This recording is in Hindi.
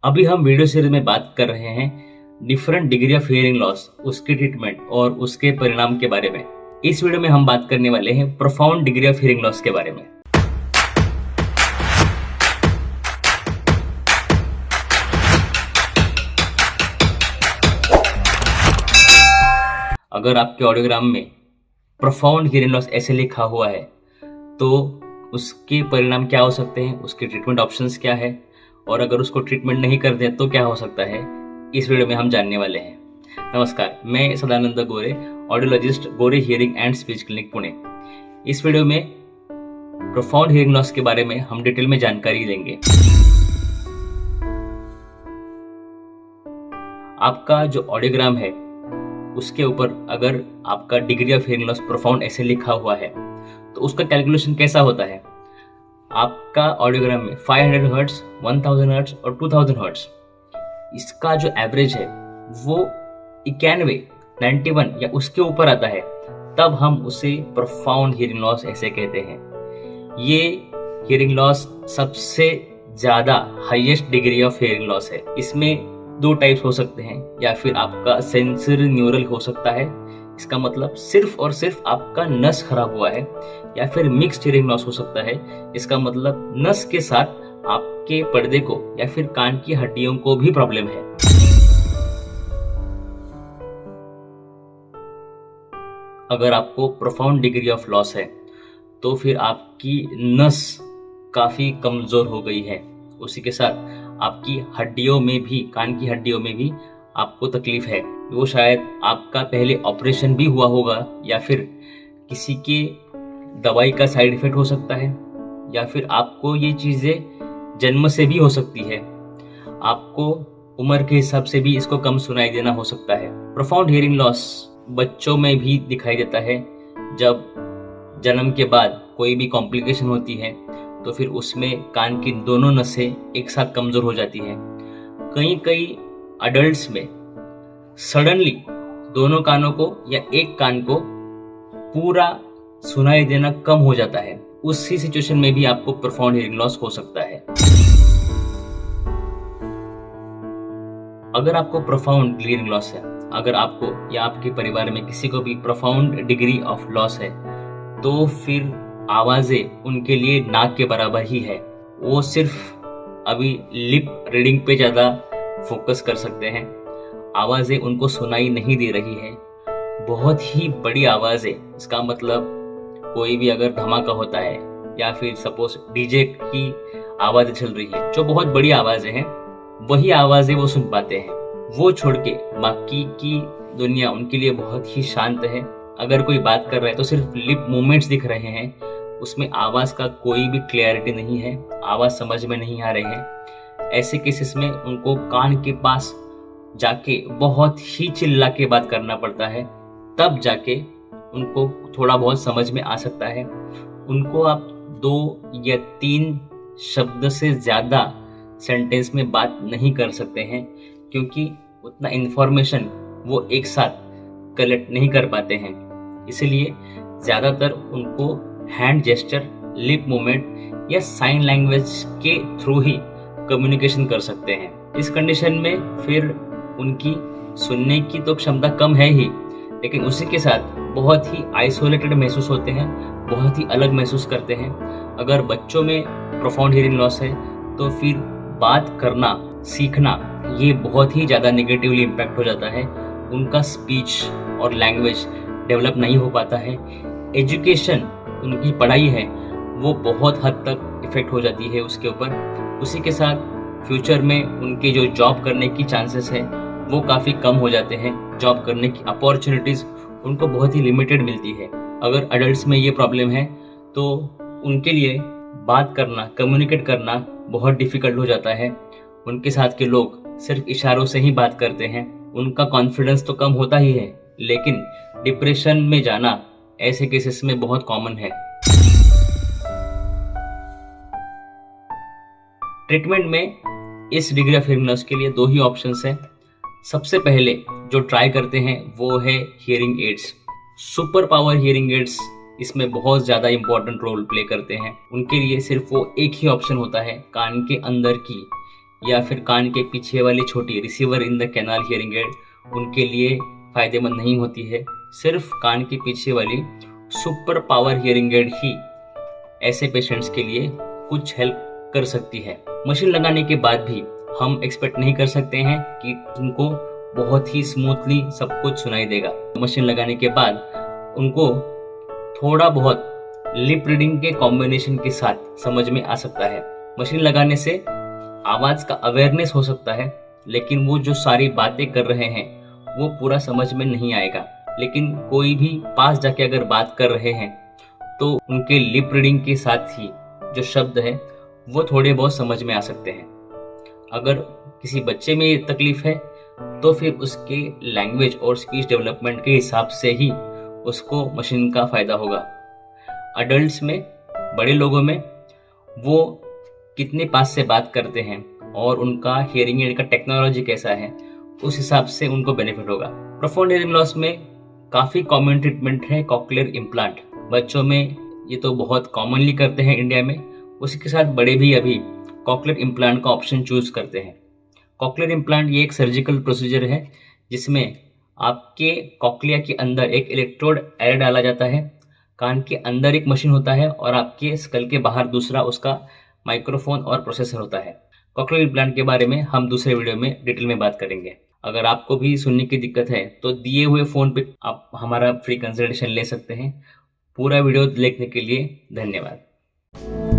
अभी हम वीडियो सीरीज में बात कर रहे हैं different degree of hearing loss, उसकी ट्रीटमेंट और उसके परिणाम के बारे में। इस वीडियो में हम बात करने वाले हैं profound degree of hearing loss के बारे में। अगर आपके ऑडियोग्राम में प्रोफाउंड हियरिंग लॉस ऐसे लिखा हुआ है तो उसके परिणाम क्या हो सकते हैं, उसके ट्रीटमेंट ऑप्शंस क्या है, और अगर उसको ट्रीटमेंट नहीं करते तो क्या हो सकता है, इस वीडियो में हम जानने वाले हैं। नमस्कार, मैं सदानंद गोरे, audiologist, Gore hearing and speech clinic Pune. इस वीडियो में प्रोफाउंड हियरिंग लॉस के बारे में हम डिटेल में जानकारी लेंगे। आपका जो ऑडियोग्राम है उसके ऊपर अगर आपका degree of hearing loss profound ऐसे लिखा हुआ है तो उसका कैलकुलेशन कैसा होता है। आपका ऑडियोग्राम में 500 हर्ट्ज, 1000 हर्ट्ज और 2000 हर्ट्ज, इसका जो एवरेज है वो 91, 91 या उसके ऊपर आता है, तब हम उसे प्रोफाउंड हियरिंग लॉस ऐसे कहते हैं। ये हियरिंग लॉस सबसे ज्यादा highest degree of hearing loss है। इसमें दो टाइप्स हो सकते हैं, या फिर आपका सेंसरी न्यूरल हो सकता है, इसका मतलब सिर्फ और सिर्फ आपका नस खराब हुआ है, या फिर मिक्स्ड हियरिंग लॉस हो सकता है, इसका मतलब नस के साथ आपके पर्दे को या फिर कान की हड्डियों को भी प्रॉब्लम है। अगर आपको प्रोफाउंड डिग्री ऑफ लॉस है तो फिर आपकी नस काफी कमजोर हो गई है, उसी के साथ आपकी हड्डियों में भी, कान की हड्डियों में भी आपको तकलीफ है। वो शायद आपका पहले ऑपरेशन भी हुआ होगा, या फिर किसी के दवाई का साइड इफेक्ट हो सकता है, या फिर आपको ये चीजें जन्म से भी हो सकती है। आपको उम्र के हिसाब से भी इसको कम सुनाई देना हो सकता है। प्रोफाउंड हियरिंग लॉस बच्चों में भी दिखाई देता है। जब जन्म के बाद कोई भी कॉम्प्लिकेशन होती है तो फिर उसमें कान की दोनों नसें एक साथ कमजोर हो जाती हैं। कई अडल्ट्स में सडनली दोनों कानों को या एक कान को पूरा सुनाई देना कम हो जाता है। उसी सिचुएशन में भी आपको प्रोफाउंड हियरिंग लॉस हो सकता है। अगर आपको प्रोफाउंड हियरिंग लॉस है, अगर आपको या आपके परिवार में किसी को भी प्रोफाउंड डिग्री ऑफ लॉस है, तो फिर आवाजें उनके लिए नाक के बराबर ही है। वो सिर्फ अभी लिप रीडिंग पे ज्यादा फोकस कर सकते हैं। आवाजें उनको सुनाई नहीं दे रही है, बहुत ही बड़ी आवाज है। इसका मतलब कोई भी अगर धमाका होता है या फिर सपोज डीजे की आवाजें चल रही है, जो बहुत बड़ी आवाजें हैं, वही आवाजें वो सुन पाते हैं। वो छोड़ के बाकी की दुनिया उनके लिए बहुत ही शांत है। अगर कोई बात कर रहा है तो सिर्फ लिप मूवमेंट्स दिख रहे हैं, उसमें आवाज का कोई भी क्लैरिटी नहीं है, आवाज समझ में नहीं आ रहे हैं। ऐसे केसेस में उनको कान के पास जाके बहुत ही चिल्ला के बात करना पड़ता है, तब जाके उनको थोड़ा बहुत समझ में आ सकता है। उनको आप 2 या 3 शब्द से ज्यादा सेंटेंस में बात नहीं कर सकते हैं, क्योंकि उतना इंफॉर्मेशन वो एक साथ कलेक्ट नहीं कर पाते हैं। इसलिए ज्यादातर उनको हैंड जेस्चर, लिप मूवमेंट या साइन लैंग्वेज के थ्रू ही कम्युनिकेशन कर सकते हैं। इस कंडीशन में फिर उनकी सुनने की तो क्षमता कम है ही, लेकिन उसी के साथ बहुत ही आइसोलेटेड महसूस होते हैं, बहुत ही अलग महसूस करते हैं। अगर बच्चों में प्रोफाउंड हियरिंग लॉस है तो फिर बात करना सीखना ये बहुत ही ज़्यादा नेगेटिवली इम्पैक्ट हो जाता है। उनका स्पीच और लैंग्वेज डेवलप नहीं हो पाता है। एजुकेशन, उनकी पढ़ाई है, वो बहुत हद तक इफेक्ट हो जाती है उसके ऊपर। उसी के साथ फ्यूचर में उनके जो जॉब करने की चांसेस है वो काफ़ी कम हो जाते हैं। जॉब करने की अपॉर्चुनिटीज़ उनको बहुत ही लिमिटेड मिलती है। अगर अडल्ट्स में ये प्रॉब्लम है तो उनके लिए बात करना, कम्युनिकेट करना बहुत डिफिकल्ट हो जाता है। उनके साथ के लोग सिर्फ इशारों से ही बात करते हैं। उनका कॉन्फिडेंस तो कम होता ही है, लेकिन डिप्रेशन में जाना ऐसे केसेस में बहुत कॉमन है। ट्रीटमेंट में इस डिग्री ऑफ हियरिंग लॉस के लिए 2 ही ऑप्शंस हैं। सबसे पहले जो ट्राई करते हैं वो है hearing aids. Super power hearing aids इसमें बहुत ज़्यादा इंपॉर्टेंट रोल प्ले करते हैं। उनके लिए सिर्फ वो एक ही ऑप्शन होता है, कान के अंदर की या फिर कान के पीछे वाली छोटी receiver in the canal hearing aid उनके लिए फ़ायदेमंद नहीं होती है। सिर्फ कान के पीछे वाली सुपर पावर हियरिंग एड ही ऐसे पेशेंट्स के लिए कुछ हेल्प कर सकती है। मशीन लगाने के बाद भी हम एक्सपेक्ट नहीं कर सकते हैं कि उनको बहुत ही स्मूथली सब कुछ सुनाई देगा। मशीन लगाने के बाद उनको थोड़ा बहुत लिप रीडिंग के कॉम्बिनेशन के साथ समझ में आ सकता है। मशीन लगाने से आवाज़ का अवेयरनेस हो सकता है, लेकिन वो जो सारी बातें कर रहे हैं वो पूरा समझ में नहीं आएगा। लेकिन कोई भी पास जाके अगर बात कर रहे हैं तो उनके लिप रीडिंग के साथ ही जो शब्द है वो थोड़े बहुत समझ में आ सकते हैं। अगर किसी बच्चे में ये तकलीफ है तो फिर उसके लैंग्वेज और स्पीच डेवलपमेंट के हिसाब से ही उसको मशीन का फ़ायदा होगा। अडल्ट्स में, बड़े लोगों में वो कितने पास से बात करते हैं और उनका हियरिंग एड का टेक्नोलॉजी कैसा है, उस हिसाब से उनको बेनिफिट होगा। प्रोफाउंड हियरिंग लॉस में काफ़ी कॉमन ट्रीटमेंट है कॉक्लियर इम्प्लांट। बच्चों में ये तो बहुत कॉमनली करते हैं इंडिया में, उसी के साथ बड़े भी अभी कॉक्लियर इम्प्लांट का ऑप्शन चूज करते हैं। कॉक्लियर इम्प्लांट ये एक सर्जिकल प्रोसीजर है जिसमें आपके कॉक्लिया के अंदर एक इलेक्ट्रोड ऐड डाला जाता है। कान के अंदर एक मशीन होता है और आपके स्कल के बाहर दूसरा उसका माइक्रोफोन और प्रोसेसर होता है। कॉक्लियर इम्प्लांट के बारे में हम दूसरे वीडियो में डिटेल में बात करेंगे। अगर आपको भी सुनने की दिक्कत है तो दिए हुए फ़ोन पे आप हमारा फ्री कंसल्टेशन ले सकते हैं। पूरा वीडियो देखने के लिए धन्यवाद।